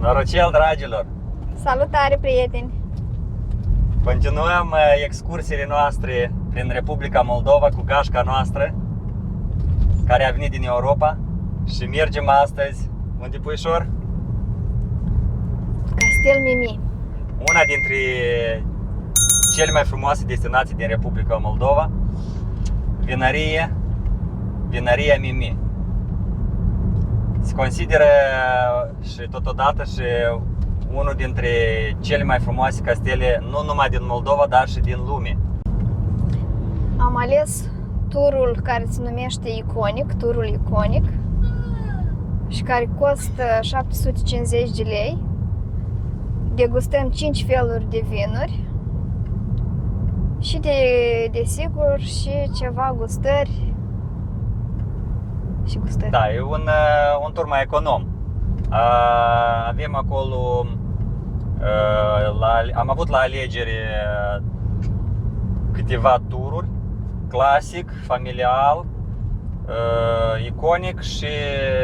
Norocel, dragilor! Salutare, prieteni! Continuăm excursiile noastre prin Republica Moldova cu gașca noastră care a venit din Europa și mergem astăzi, unde, puișor? Castel Mimi. Una dintre cele mai frumoase destinații din Republica Moldova, Vinăria Mimi. Se consideră și totodată și unul dintre cele mai frumoase castele, nu numai din Moldova, dar și din lume. Am ales turul care se numește Iconic, turul Iconic, și care costă 750 de lei. Degustăm 5 feluri de vinuri și desigur și ceva gustări și gustări. Da, e un tur mai econom. Avem acolo, am avut la alegere câteva tururi, clasic, familial, iconic și...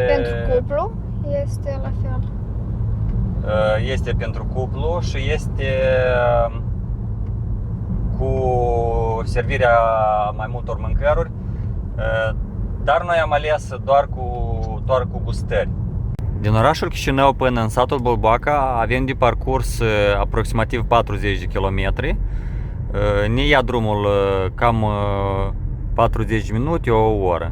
Pentru cuplu este la fel. Este pentru cuplu și este cu servirea mai multor mâncăruri, dar noi am ales doar cu gustări. Din orașul Chișinău până în satul Bolboaca avem de parcurs aproximativ 40 de kilometri. Ne ia drumul cam 40 minute, o oră.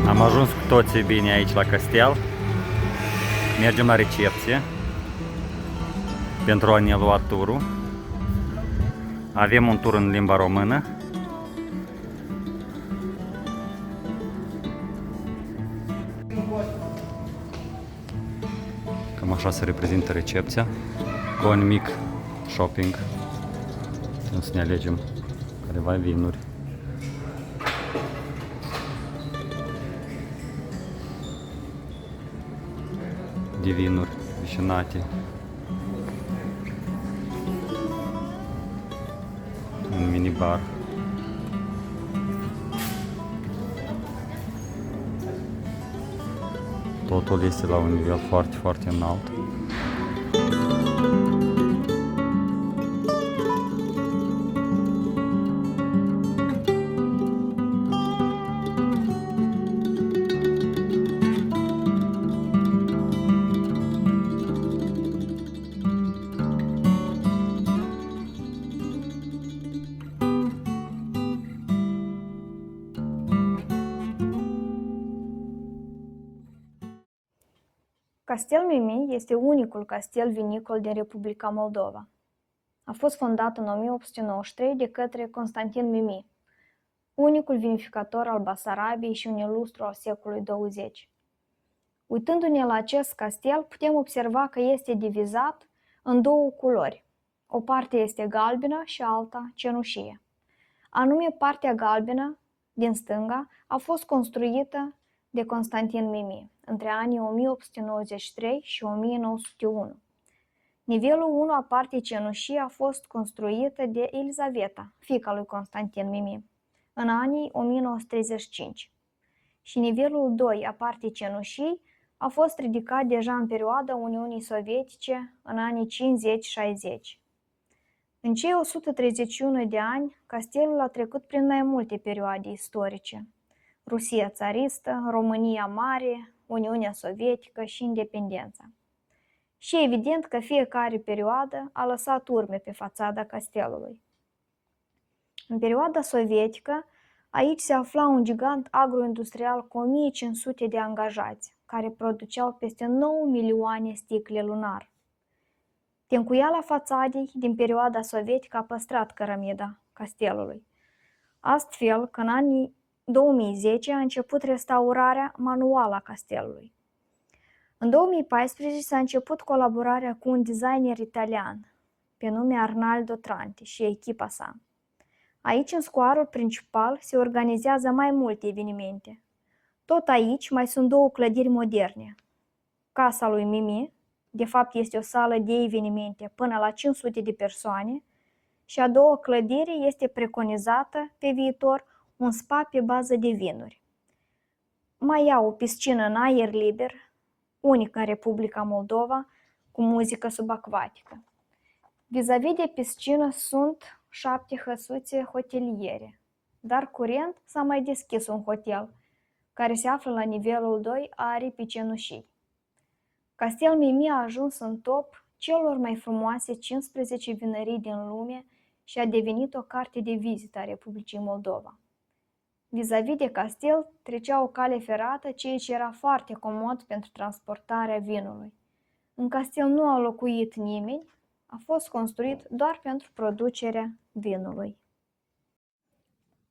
Am ajuns cu toții bine aici la castel. Mergem la recepție pentru a ne lua turul. Avem un tur în limba română. Cam așa se reprezintă recepția, cu un mic shopping. O să ne alegem careva vinuri. De vinuri vișinate, un minibar. Totul este la un nivel foarte, foarte înalt. Castel Mimi este unicul castel vinicol din Republica Moldova. A fost fondat în 1893 de către Constantin Mimi, unicul vinificator al Basarabiei și un ilustru al secolului 20. Uitându-ne la acest castel, putem observa că este divizat în două culori. O parte este galbenă și alta cenușie. Anume, partea galbenă, din stânga, a fost construită de Constantin Mimi între anii 1893 și 1901. Nivelul 1 a partii cenușii a fost construită de Elizaveta, fiica lui Constantin Mimi, în anii 1935. Și nivelul 2 a partii cenușii a fost ridicat deja în perioada Uniunii Sovietice, în anii 50-60. În cei 131 de ani, castelul a trecut prin mai multe perioade istorice: Rusia țaristă, România Mare, Uniunea Sovietică și independența. Și evident că fiecare perioadă a lăsat urme pe fațada castelului. În perioada sovietică, aici se afla un gigant agroindustrial cu 1500 de angajați, care produceau peste 9 milioane sticle lunar. Tencuiala fațadei din perioada sovietică a păstrat cărămida castelului. Astfel că în anii 2010 a început restaurarea manuală a castelului. În 2014 s-a început colaborarea cu un designer italian, pe nume Arnaldo Tranti, și echipa sa. Aici, în scoarul principal, se organizează mai multe evenimente. Tot aici mai sunt două clădiri moderne. Casa lui Mimi, de fapt este o sală de evenimente până la 500 de persoane, și a doua clădire este preconizată pe viitor un spa pe bază de vinuri. Mai ia o piscină în aer liber, unică în Republica Moldova, cu muzică subacvatică. Vis-a-vis de piscină sunt 7 hăsuțe hoteliere, dar curent s-a mai deschis un hotel, care se află la nivelul 2 a aripii cenușii. Castel Mimi a ajuns în top celor mai frumoase 15 vinării din lume și a devenit o carte de vizită a Republicii Moldova. Vis-a-vis de castel trecea o cale ferată, ceea ce era foarte comod pentru transportarea vinului. În castel nu a locuit nimeni, a fost construit doar pentru producerea vinului.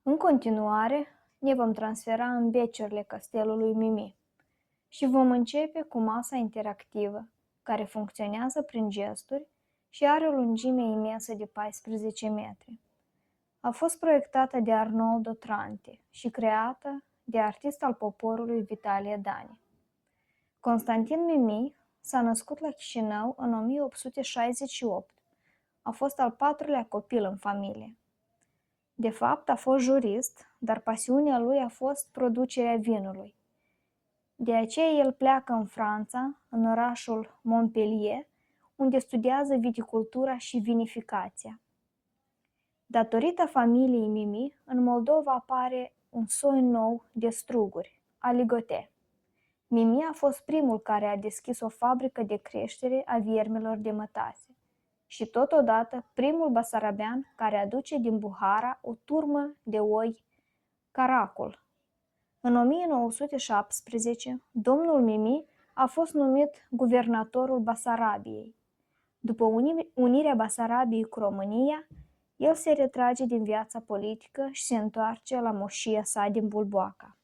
În continuare, ne vom transfera în beciurile castelului Mimi și vom începe cu masa interactivă, care funcționează prin gesturi și are o lungime imensă de 14 metri. A fost proiectată de Arnoldo Tranti și creată de artist al poporului Vitalie Dani. Constantin Mimi s-a născut la Chișinău în 1868. A fost al 4-lea copil în familie. De fapt, a fost jurist, dar pasiunea lui a fost producerea vinului. De aceea el pleacă în Franța, în orașul Montpellier, unde studiază viticultura și vinificația. Datorită familiei Mimi, în Moldova apare un soi nou de struguri, aligote. Mimi a fost primul care a deschis o fabrică de creștere a viermelor de mătase și totodată primul basarabean care aduce din Buhara o turmă de oi caracol. În 1917, domnul Mimi a fost numit guvernatorul Basarabiei. După unirea Basarabiei cu România, el se retrage din viața politică și se întoarce la moșia sa din Bulboaca.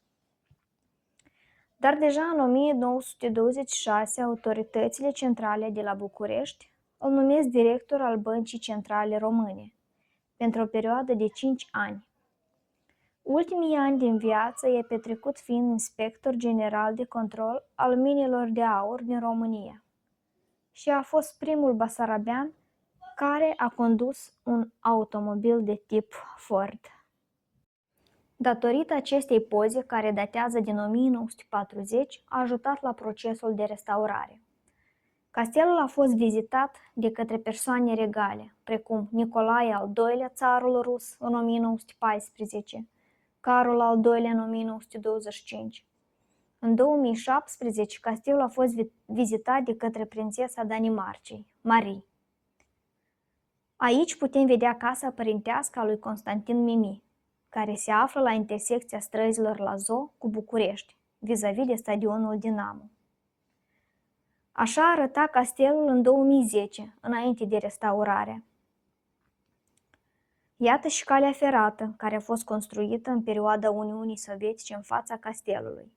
Dar deja în 1926, autoritățile centrale de la București îl numesc director al Băncii Centrale Române, pentru o perioadă de 5 ani. Ultimii ani din viață i-a petrecut fiind inspector general de control al minelor de aur din România și a fost primul basarabean care a condus un automobil de tip Ford. Datorită acestei poze, care datează din 1940, a ajutat la procesul de restaurare. Castelul a fost vizitat de către persoane regale, precum Nicolae al II-lea, țarul rus, în 1914, Carol al II-lea în 1925. În 2017, castelul a fost vizitat de către prințesa Danimarcei, Marie. Aici putem vedea casa părintească a lui Constantin Mimi, care se află la intersecția străzilor Lazo cu București, vis-a-vis de stadionul Dinamo. Așa arăta castelul în 2010, înainte de restaurare. Iată și calea ferată, care a fost construită în perioada Uniunii Sovietice în fața castelului.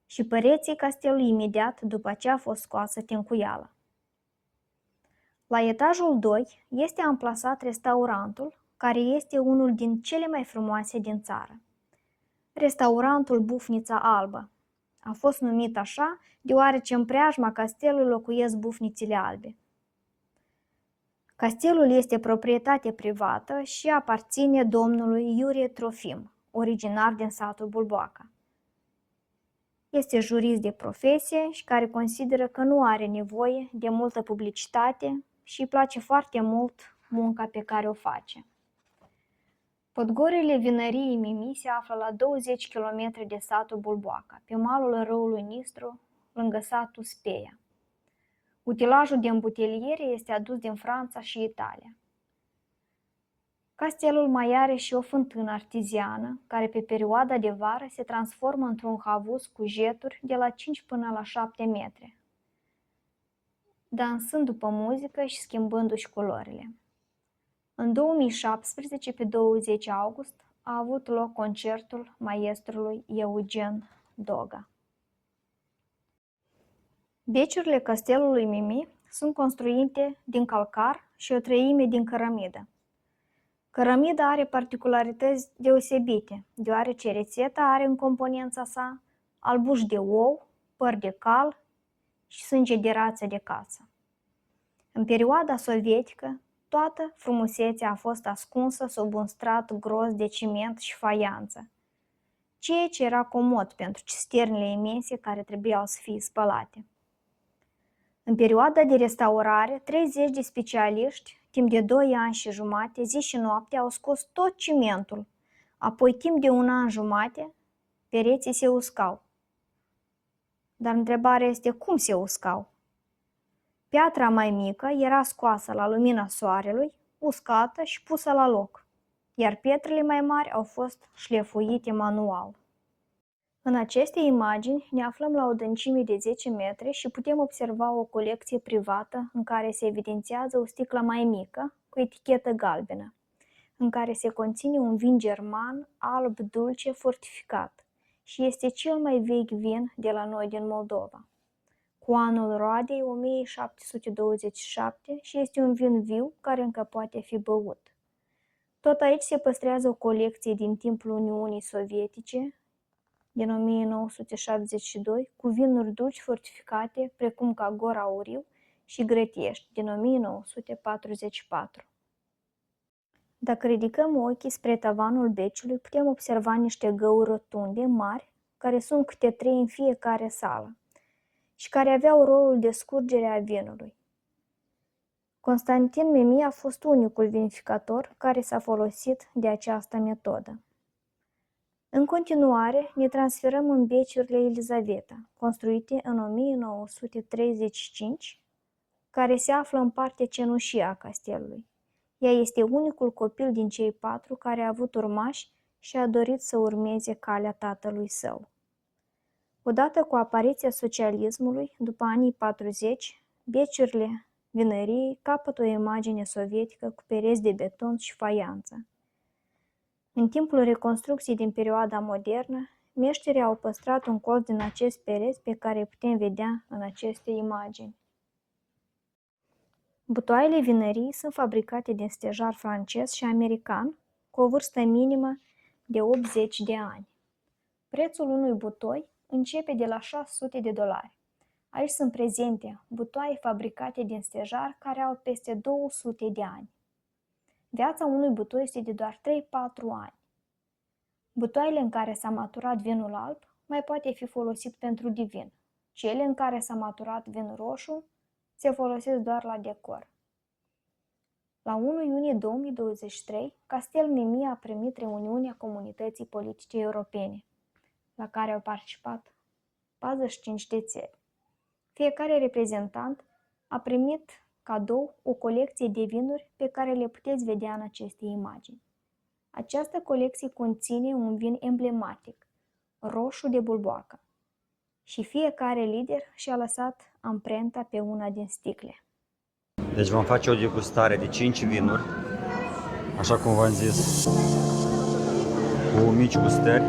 Și pereții castelului imediat după ce a fost scoasă tencuiala. La etajul 2 este amplasat restaurantul, care este unul din cele mai frumoase din țară. Restaurantul Bufnița Albă. A fost numit așa deoarece în preajma castelului locuiesc bufnițele albe. Castelul este proprietate privată și aparține domnului Iurie Trofim, originar din satul Bulboaca. Este jurist de profesie și care consideră că nu are nevoie de multă publicitate și îi place foarte mult munca pe care o face. Podgorile vinăriei Mimi se află la 20 km de satul Bulboaca, pe malul râului Nistru, lângă satul Speia. Utilajul de îmbuteliere este adus din Franța și Italia. Castelul mai are și o fântână artiziană, care pe perioada de vară se transformă într-un havuz cu jeturi de la 5 până la 7 metri, dansând după muzică și schimbându-și culorile. În 2017, pe 20 august, a avut loc concertul maestrului Eugen Doga. Beciurile castelului Mimi sunt construite din calcar și o treime din cărămidă. Cărămida are particularități deosebite, deoarece rețeta are în componența sa albuș de ou, păr de cal și sânge de rață de cață. În perioada sovietică, toată frumusețea a fost ascunsă sub un strat gros de ciment și faianță, ceea ce era comod pentru cisternele imense care trebuiau să fie spălate. În perioada de restaurare, 30 de specialiști, timp de 2 ani și jumate, zi și noapte, au scos tot cimentul. Apoi, timp de 1 an jumate, pereții se uscau. Dar întrebarea este cum se uscau? Piatra mai mică era scoasă la lumina soarelui, uscată și pusă la loc, iar pietrele mai mari au fost șlefuite manual. În aceste imagini ne aflăm la o adâncime de 10 metri și putem observa o colecție privată în care se evidențiază o sticlă mai mică cu etichetă galbenă, în care se conține un vin german alb dulce fortificat și este cel mai vechi vin de la noi din Moldova, cu anul roadei 1727 și este un vin viu care încă poate fi băut. Tot aici se păstrează o colecție din timpul Uniunii Sovietice, din 1972, cu vinuri dulci fortificate, precum ca Gor Auriu și Gretiești, din 1944. Dacă ridicăm ochii spre tavanul beciului, putem observa niște găuri rotunde, mari, care sunt câte 3 în fiecare sală și care aveau rolul de scurgere a vinului. Constantin Mimi a fost unicul vinificator care s-a folosit de această metodă. În continuare, ne transferăm în beciurile Elizaveta, construite în 1935, care se află în partea cenușie a castelului. Ea este unicul copil din cei 4 care a avut urmași și a dorit să urmeze calea tatălui său. Odată cu apariția socialismului, după anii 40, beciurile vinăriei capătă o imagine sovietică cu pereți de beton și faianță. În timpul reconstrucției din perioada modernă, meșterii au păstrat un colț din acest pereți pe care îi putem vedea în aceste imagini. Butoaiele vinării sunt fabricate din stejar francez și american, cu o vârstă minimă de 80 de ani. Prețul unui butoi începe de la $600. Aici sunt prezente butoaie fabricate din stejar care au peste 200 de ani. Viața unui butoi este de doar 3-4 ani. Butoaiele în care s-a maturat vinul alb mai poate fi folosit pentru divin. Cele în care s-a maturat vin roșu se folosesc doar la decor. La 1 iunie 2023, Castel Mimi a primit reuniunea Comunității Politice Europene, la care au participat 45 de țări. Fiecare reprezentant a primit cadou o colecție de vinuri pe care le puteți vedea în aceste imagini. Această colecție conține un vin emblematic, roșu de Bulboaca, și fiecare lider și-a lăsat amprenta pe una din sticle. Deci vom face o degustare de 5 vinuri Așa cum v-am zis, cu mici gustări.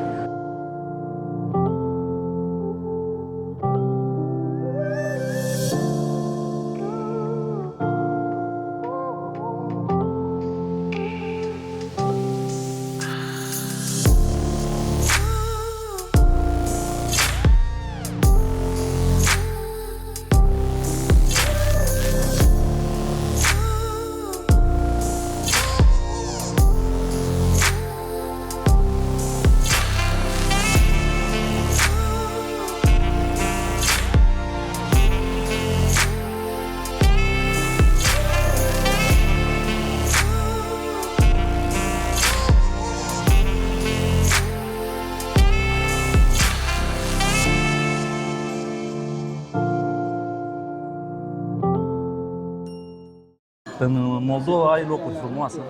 În Moldova ai locuri frumoase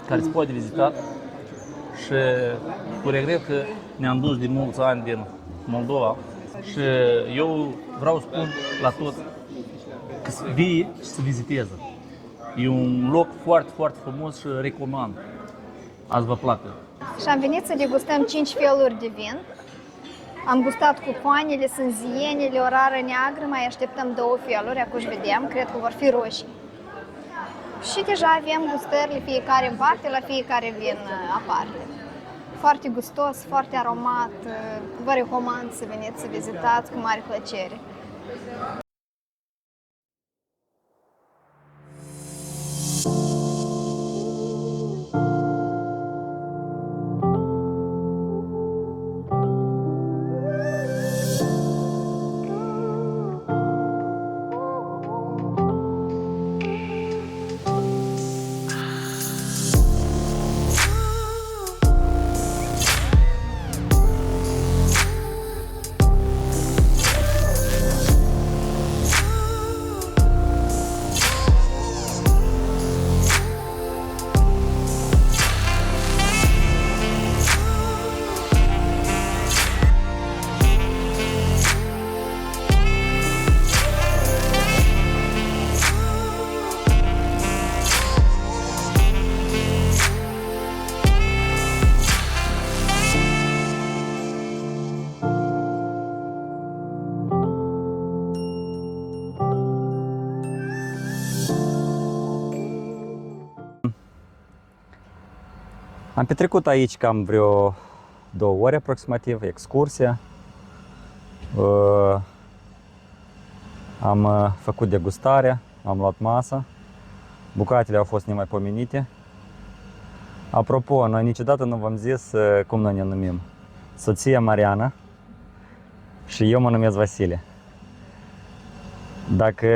care se poate vizitat și cu regret că ne-am dus de mulți ani din Moldova și eu vreau să spun la toți că să vie și să viziteze. E un loc foarte, foarte frumos și recomand. Azi vă placă. Și am venit să degustăm 5 feluri de vin. Am gustat cucoanele, sânzienele, o rară neagră, mai așteptăm 2 feluri, acum vedem, cred că vor fi roșii. Și deja avem gustările fiecare în parte, la fiecare vin aparte. Foarte gustos, foarte aromat, vă recomand să veniți să vizitați cu mare plăcere. Am petrecut aici cam vreo 2 ore aproximativ, excursia. Am făcut degustarea, am luat masa, bucatele au fost nemaipomenite. Apropo, noi niciodată nu v-am zis cum noi ne numim. Soția Mariana și eu mă numesc Vasile. Dacă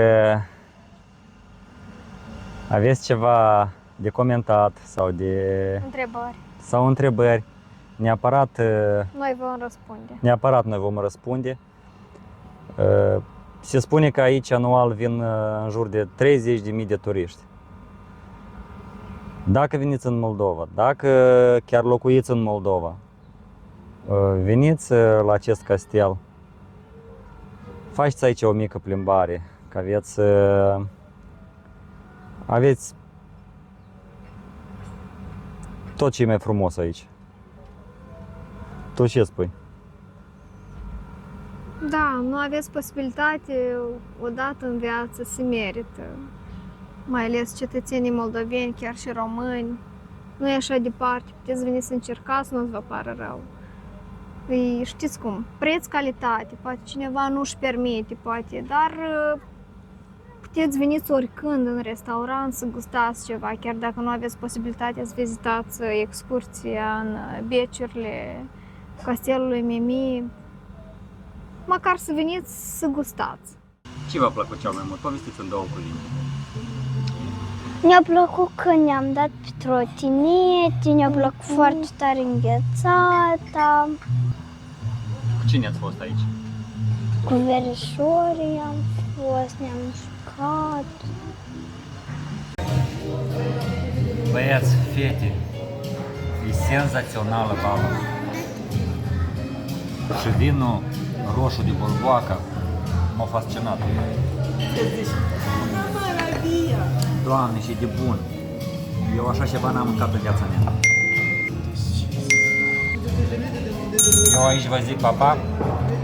aveți ceva de comentat sau de întrebări, neapărat Noi vom răspunde. noi vom răspunde. Se spune că aici anual vin în jur de 30.000 de turiști. Dacă veniți în Moldova, dacă chiar locuiți în Moldova, veniți la acest castel, faceți aici o mică plimbare, că aveți tot ce e mai frumos aici. Tu ce spui? Da, nu aveți posibilitate odată în viață, se merită. Mai ales cetățenii moldoveni, chiar și români. Nu e așa departe, puteți veni să încercați, nu-ți vă pară rău. Păi, știți cum, preț-calitate, poate cineva nu își permite, poate, dar puteți veniți oricând în restaurant să gustați ceva, chiar dacă nu aveți posibilitatea să vizitați excursia în beciurile castelului Mimi, măcar să veniți să gustați. Ce v-a plăcut cel mai mult? Povestiți în 2 cuvinte. Mi-a plăcut că ne-am dat pe trotinete, ne-a plăcut foarte tare înghețata, Cu cine ați fost aici? cu verișorii am fost, ne-am jucat. Băieți, fete, e senzațională baba. Și vinul roșu de Bolboaca m-a fascinat. Doamne, și de bun! Eu așa ceva n-am mâncat în viața mea. Eu aici vă zic papa,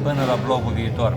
până la vlogul viitor.